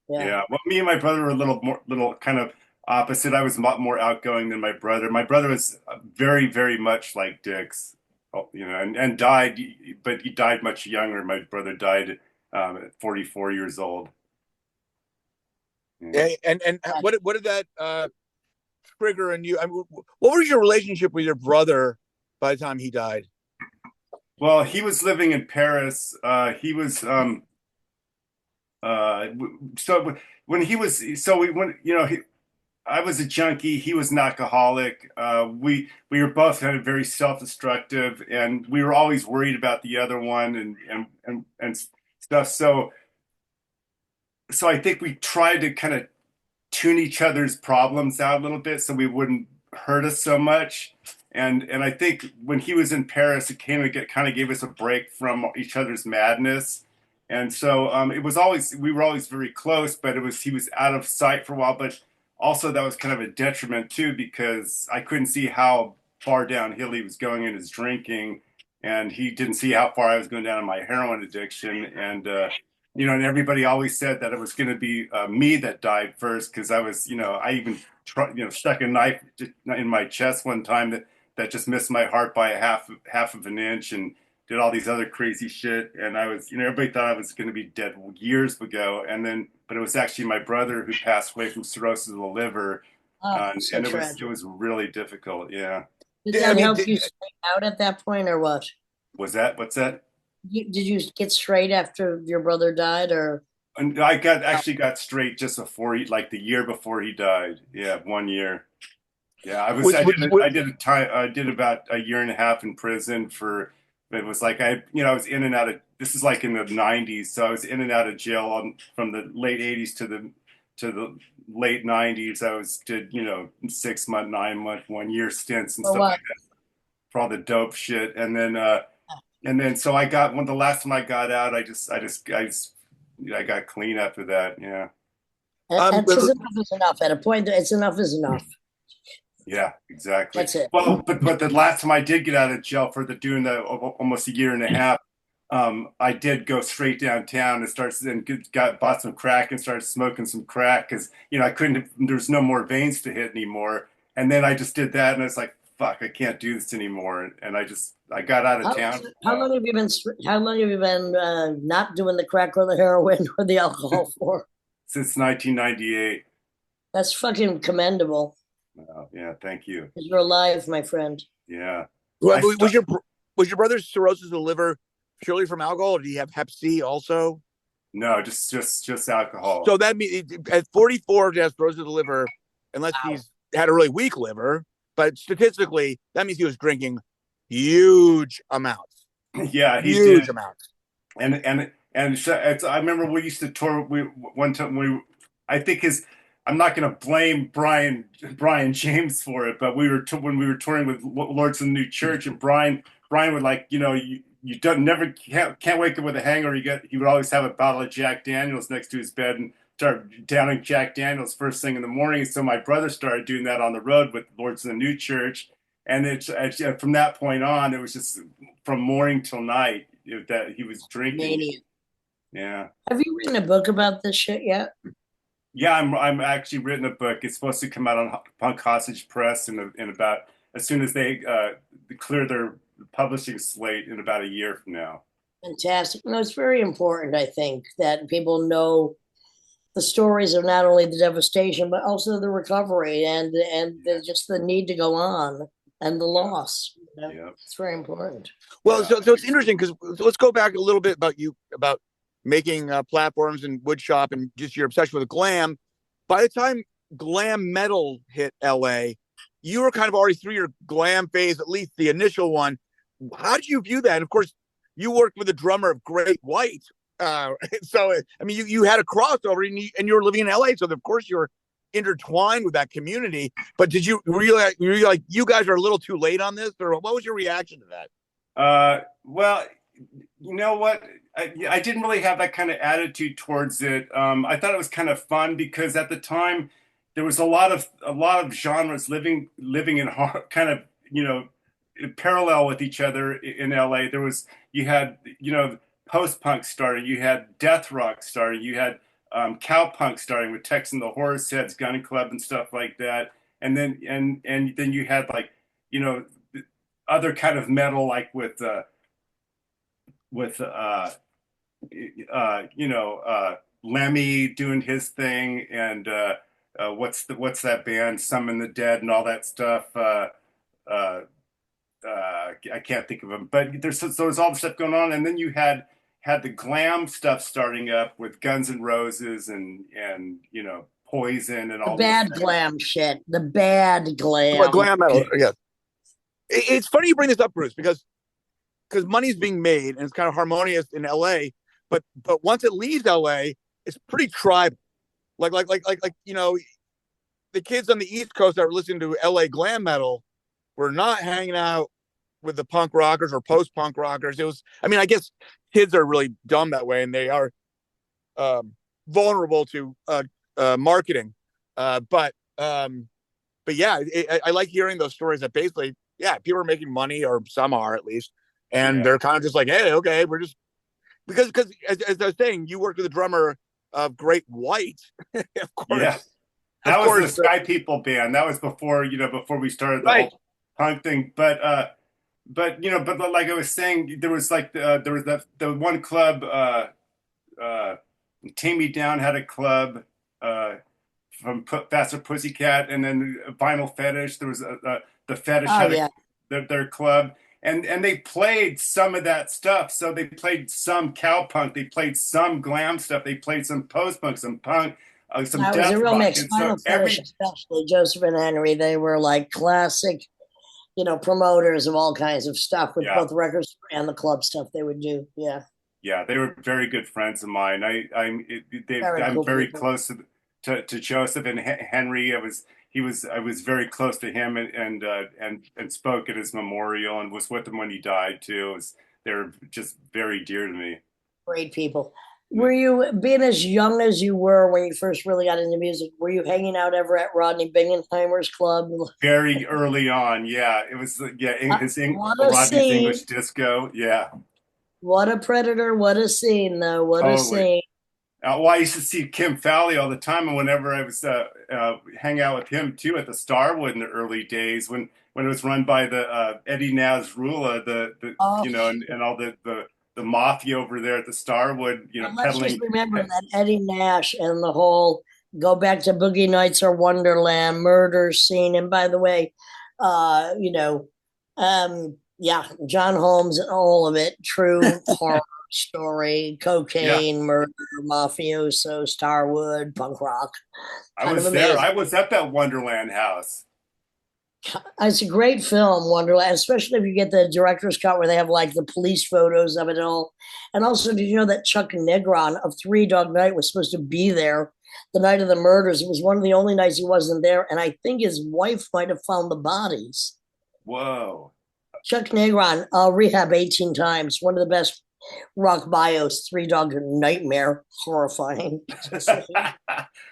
Yeah. Yeah. Well, me and my brother were a little kind of opposite. I was a lot more outgoing than my brother. My brother was very, very much like Dick's, and died, but he died much younger. My brother died at 44 years old. Yeah. and what did that trigger in you? I mean, what was your relationship with your brother by the time he died? Well, he was living in Paris. He was so when he was so we went, I was a junkie. He was an alcoholic. We were both kind of very self-destructive, and we were always worried about the other one and stuff. So I think we tried to kind of tune each other's problems out a little bit so we wouldn't hurt us so much. And I think when he was in Paris, it kind of gave us a break from each other's madness. And so it was always we were always very close, but it was he was out of sight for a while. But also that was kind of a detriment too because I couldn't see how far downhill he was going in his drinking, and he didn't see how far I was going down in my heroin addiction. And and everybody always said that it was going to be me that died first because I was, I even stuck a knife in my chest one time that just missed my heart by a half of an inch and did all these other crazy shit. And I was, everybody thought I was going to be dead years ago. But it was actually my brother who passed away from cirrhosis of the liver. So and tragic. it was really difficult. Yeah. Did that help you straight out at that point, or what? What's that? Did you get straight after your brother died, or? And I got straight just before like the year before he died. Yeah, 1 year. Yeah, I did about a year and a half in prison for. It was like I was in and out of. This is like in the '90s, so I was in and out of jail from the late '80s to the late '90s. I did 6 month, 9 month, 1 year stints and For stuff what? like that for all the dope shit, and then so I got the last time I got out, I got clean after that. Yeah. Because enough is enough. At a point, it's enough is enough. Yeah, exactly. That's it. Well, but the last time I did get out of jail for doing the almost a year and a half, I did go straight downtown and bought some crack and started smoking some crack because I couldn't. There's no more veins to hit anymore, and then I just did that, and I was like, "Fuck, I can't do this anymore," and I got out of town. How long have you been? How long have you been not doing the crack or the heroin or the alcohol for? Since 1998. That's fucking commendable. Yeah, thank you. You're alive, my friend. Yeah. Well, was your brother's cirrhosis of the liver purely from alcohol, or did he have Hep C also? No, just alcohol. So that means at 44 to have cirrhosis of the liver, unless he's had a really weak liver, but statistically, that means he was drinking huge amounts. Yeah, he huge did. amounts. And I remember we used to tour. One time I think I'm not going to blame Brian James for it, but when we were touring with Lords of the New Church, and Brian would you can't wake up with a hangover. He would always have a bottle of Jack Daniels next to his bed and start downing Jack Daniels first thing in the morning. So my brother started doing that on the road with Lords of the New Church, and it's from that point on, it was just from morning till night that he was drinking. Mania. Yeah. Have you written a book about this shit yet? Yeah, I'm actually written a book. It's supposed to come out on Punk Hostage Press in about as soon as they clear their publishing slate in about a year from now. Fantastic. No, it's very important, I think, that people know the stories of not only the devastation but also the recovery and just the need to go on and the loss. Yeah. It's very important. Well, so it's interesting because let's go back a little bit about making platforms and woodshop and just your obsession with glam. By the time glam metal hit LA, you were kind of already through your glam phase, at least the initial one. How did you view that? And of course, you worked with a drummer of Great White. So, I mean, you had a crossover and you were living in LA. So, of course, you're intertwined with that community. But were you like, you guys are a little too late on this? Or what was your reaction to that? Well, you know what? I didn't really have that kind of attitude towards it. I thought it was kind of fun because at the time there was a lot of genres living in kind of parallel with each other in LA. You had post punk starting, you had death rock starting, you had cow punk starting with Tex and the Horseheads, Gun Club, and stuff like that, and then you had other kind of metal like with Lemmy doing his thing, and what's that band, Summon the Dead, and all that stuff. I can't think of them, but there's all the stuff going on, and then you had the glam stuff starting up with Guns N' Roses and Poison and The all bad those glam shit. The bad glam. Glam metal. Yeah. It's funny you bring this up, Bruce, because money's being made and it's kind of harmonious in LA, but once it leaves LA, it's pretty tribal. Like the kids on the East Coast that were listening to LA glam metal were not hanging out with the punk rockers or post-punk rockers. It was, I mean, I guess kids are really dumb that way and they are vulnerable to marketing. But yeah, I like hearing those stories that basically, yeah, people are making money, or some are at least, and they're kind of just like, hey, okay, we're just because as I was saying, you worked with a drummer of Great White, of course. Yeah. That was the Sky People band. That was before, before we started the whole punk thing. But like I was saying, there was like there was the one club, Tame Me Down had a club, from Faster Pussycat, and then Vinyl Fetish. There was the Fetish had their club, and they played some of that stuff. So they played some cowpunk, they played some glam stuff, they played some post punk, some punk. Some that was a real mix. Vinyl Fetish, every especially Joseph and Henry, they were like classic, promoters of all kinds of stuff with both records and the club stuff they would do. Yeah. Yeah, they were very good friends of mine. I'm very close to Joseph and Henry. I was very close to him and spoke at his memorial and was with him when he died too. They're just very dear to me. Great people. Were you, being as young as you were when you first really got into music, were you hanging out ever at Rodney Bingenheimer's club? Very early on, yeah. It was Rodney's English disco, yeah. What a predator! What a scene, though! What a scene! Well, I used to see Kim Fowley all the time, and whenever I was hang out with him too at the Starwood in the early days when it was run by the Eddie Nasrullah, and all the mafia over there at the Starwood, Let's just remember that Eddie Nash and the whole go back to Boogie Nights or Wonderland murder scene. And by the way, John Holmes and all of it, true horror story, cocaine, murder, mafioso, Starwood, punk rock. I was there. I was at that Wonderland house. It's a great film, Wonderland, especially if you get the director's cut where they have like the police photos of it all. And also, did you know that Chuck Negron of Three Dog Night was supposed to be there the night of the murders? It was one of the only nights he wasn't there, and I think his wife might have found the bodies. Whoa. Chuck Negron, rehab 18 times. One of the best rock bios. Three Dog Nightmare. Horrifying.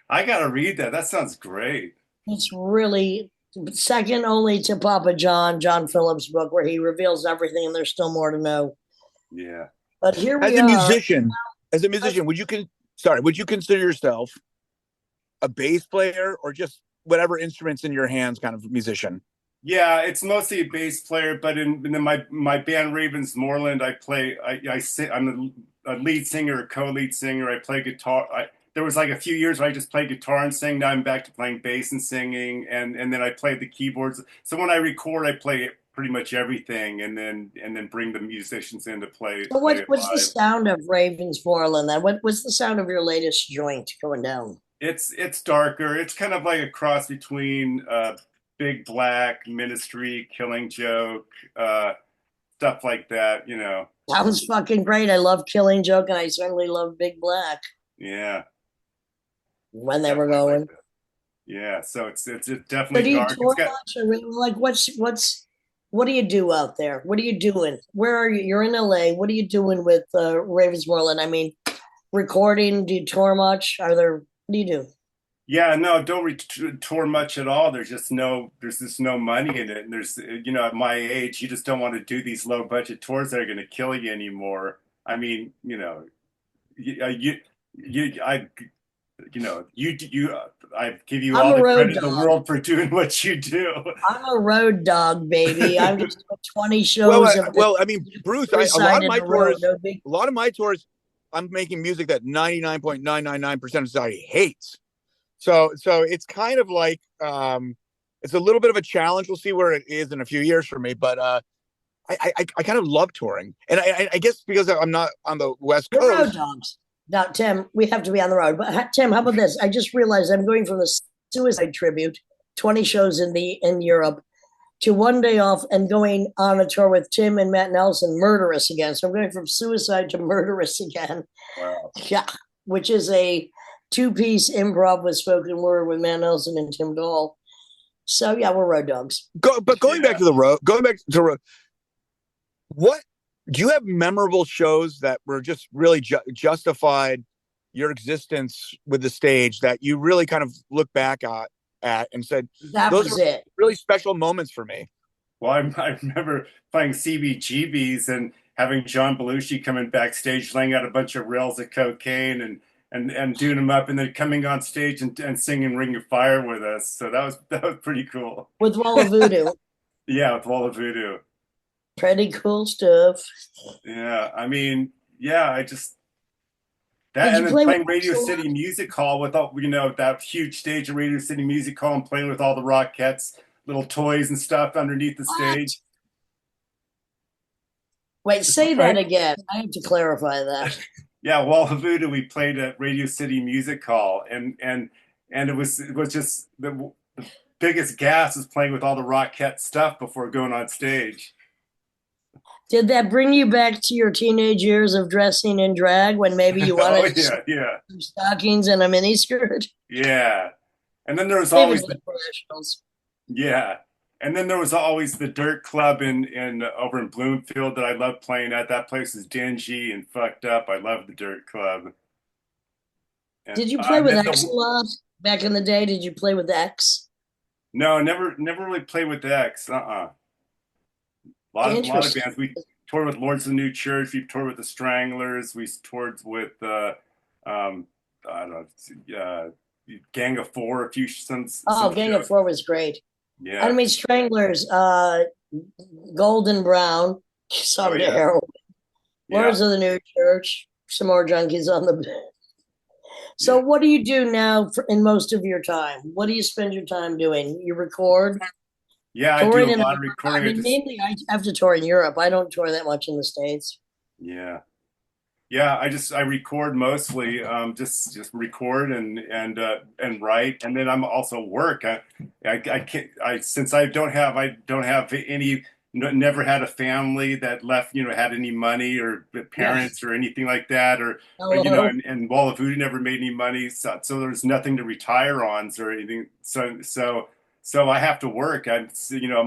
I got to read that. That sounds great. It's really second only to Papa John Phillips' book, where he reveals everything and there's still more to know. Yeah. But here we are. As a musician, would you consider yourself a bass player or just whatever instruments in your hands kind of musician? Yeah, it's mostly a bass player, but in my band Ravens Moreland, I play. I sing. I'm a lead singer, a co-lead singer. I play guitar. There was like a few years where I just played guitar and sang. Now I'm back to playing bass and singing, and then I played the keyboards. So when I record, I play pretty much everything, and then bring the musicians in to play. So what's the sound of Ravens Moreland? Then what's the sound of your latest joint going down? It's darker. It's kind of like a cross between Big Black, Ministry, Killing Joke, stuff like that. Sounds fucking great. I love Killing Joke, and I certainly love Big Black. Yeah. When they were going. Like yeah, so it's definitely dark. Do you tour much? Or like what do you do out there? What are you doing? Where are you? You're in LA. What are you doing with Ravens Moreland? I mean, recording. Do you tour much? What do you do? Yeah, no, don't tour much at all. There's just no money in it. And there's, at my age, you just don't want to do these low budget tours that are going to kill you anymore. I mean, I give you all the credit in the world for doing what you do. I'm a road dog, baby. I'm just doing 20 shows. Well, I mean, Bruce, a lot of my tours, I'm making music that 99.999% of society hates. So it's kind of like it's a little bit of a challenge. We'll see where it is in a few years for me, but I kind of love touring, and I guess because I'm not on the West Coast. Road dogs. Now, Tim, we have to be on the road. But Tim, how about this? I just realized I'm going from the suicide tribute, 20 shows in Europe, to one day off and going on a tour with Tim and Matt Nelson, Murderous again. So I'm going from suicide to Murderous again. Wow. Yeah, which is a two-piece improv with spoken word with Matt Nelson and Tim Dahl. So yeah, we're road dogs. Going back to the road, what do you have memorable shows that were just really justified your existence with the stage that you really kind of look back at and said, that those was were it. really special moments for me? Well, I remember playing CBGBs and having John Belushi coming backstage, laying out a bunch of rails of cocaine and doing them up, and then coming on stage and singing "Ring of Fire" with us. So that was pretty cool. With Wall of Voodoo. Yeah, with Wall of Voodoo. Pretty cool stuff. Yeah, I mean, yeah, I just that, Did and you then play playing with Radio Axl? City Music Hall with all, that huge stage of Radio City Music Hall, and playing with all the Rockettes, little toys and stuff underneath the What? stage. Wait, say Right. that again. I have to clarify that. Yeah, Wall of Voodoo, we played at Radio City Music Hall, and it was just the biggest gas was playing with all the Rockette stuff before going on stage. Did that bring you back to your teenage years of dressing in drag when maybe you Oh wanted yeah, some stockings and a miniskirt? yeah. And then there was Leave it always to the professionals. yeah, and then there was always the Dirt Club in over in Bloomfield that I loved playing at. That place is dingy and fucked up. I love the Dirt Club. And Did you I play with met X a lot back in the day? Did you play with X? No, never really played with X. A lot of Interesting. bands. We toured with Lords of the New Church. We toured with the Stranglers. We toured with I don't know, Gang of Four. A few Oh, some Gang of shows. Four was great. Yeah. Enemy Stranglers, Golden Brown, Oh some to yeah. heroin. Yeah. Lords of the New Church, some more junkies on the bed. So, Yeah. what do you do now in most of your time? What do you spend your time doing? You record, Yeah, I do touring, a and lot of I recording. mean, mainly I have to tour in Europe. I don't tour that much in the States. Yeah. Yeah, I record mostly, just record and write, and then I'm also work. I can't I since I don't have any never had a family that left had any money or Yes. parents or anything like that, or Hello. and Wall of Voodoo never made any money, so there's nothing to retire on or anything. So I have to work. I'm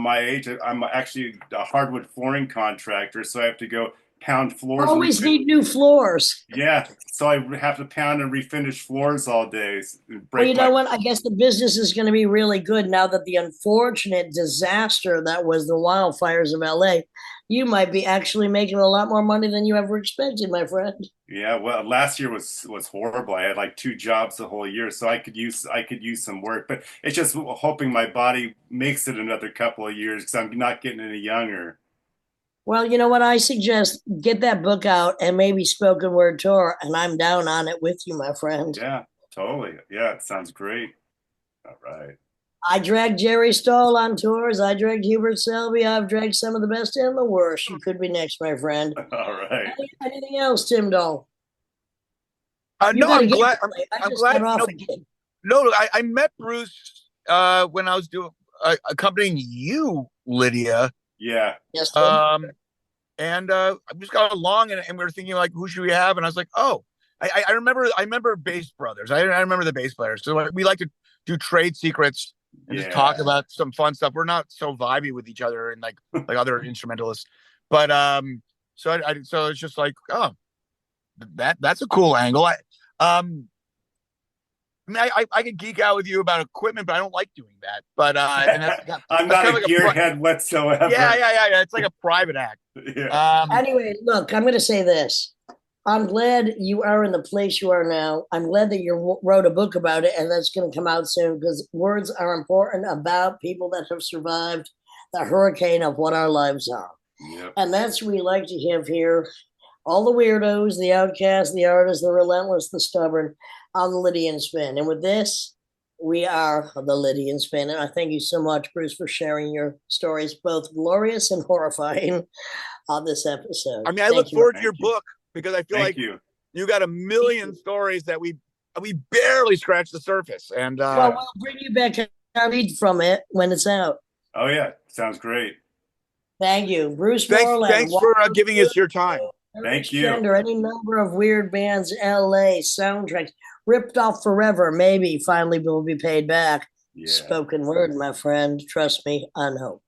my age. I'm actually a hardwood flooring contractor, so I have to go pound floors and Always need new floors. yeah, so I have to pound and refinish floors all day, Well, you break my know what? I guess the business is going to be really good now that the unfortunate disaster that was the wildfires of LA, you might be actually making a lot more money than you ever expected, my friend. yeah. Well, last year was horrible. I had like two jobs the whole year, so I could use some work, but it's just hoping my body makes it another couple of years because I'm not getting any younger. Well, you know what? I suggest get that book out and maybe spoken word tour, and I'm down on it with you, my friend. Yeah, totally. Yeah, it sounds great. All right. I dragged Jerry Stoll on tours. I dragged Hubert Selby. I've dragged some of the best and the worst. You could be next, my friend. All right. Anything else, Tim Doll? You No, got to I'm get glad. I I'm just glad. got off again. No, I met Bruce when I was doing accompanying you, Lydia. Yeah. Yes, Tim. And we just got along, and we were thinking like, who should we have? And I was like, oh, I remember Bass Brothers. I remember the bass players. So we like to do trade secrets and just talk Yeah. about some fun stuff. We're not so vibey with each other and like other instrumentalists, but so it's just like, oh, that's a cool angle. I mean, I could geek out with you about equipment, but I don't like doing that. But and I'm that's not kind a of like gearhead whatsoever. yeah. It's like a private act. Yeah. Anyway, look, I'm going to say this. I'm glad you are in the place you are now. I'm glad that you wrote a book about it, and that's going to come out soon because words are important about people that have survived the hurricane of what our lives are. Yep. And that's what we like to have here. All the weirdos, the outcasts, the artists, the relentless, the stubborn, on the Lydian Spin. And with this, we are the Lydian Spin. And I thank you so much, Bruce, for sharing your stories, both glorious and horrifying, on this episode. I mean, I Thank look you. forward to your book because I feel Thank like you. You got a million stories that we barely scratched the surface. And well, we'll bring you back a read from it when it's out. Oh yeah, sounds great. Thank you, Bruce Moreland. thanks for giving us your time. Thank you. Or any number of weird bands, LA soundtracks, ripped off forever. Maybe finally we'll be paid back. Yeah. Spoken word, my friend. Trust me, I know.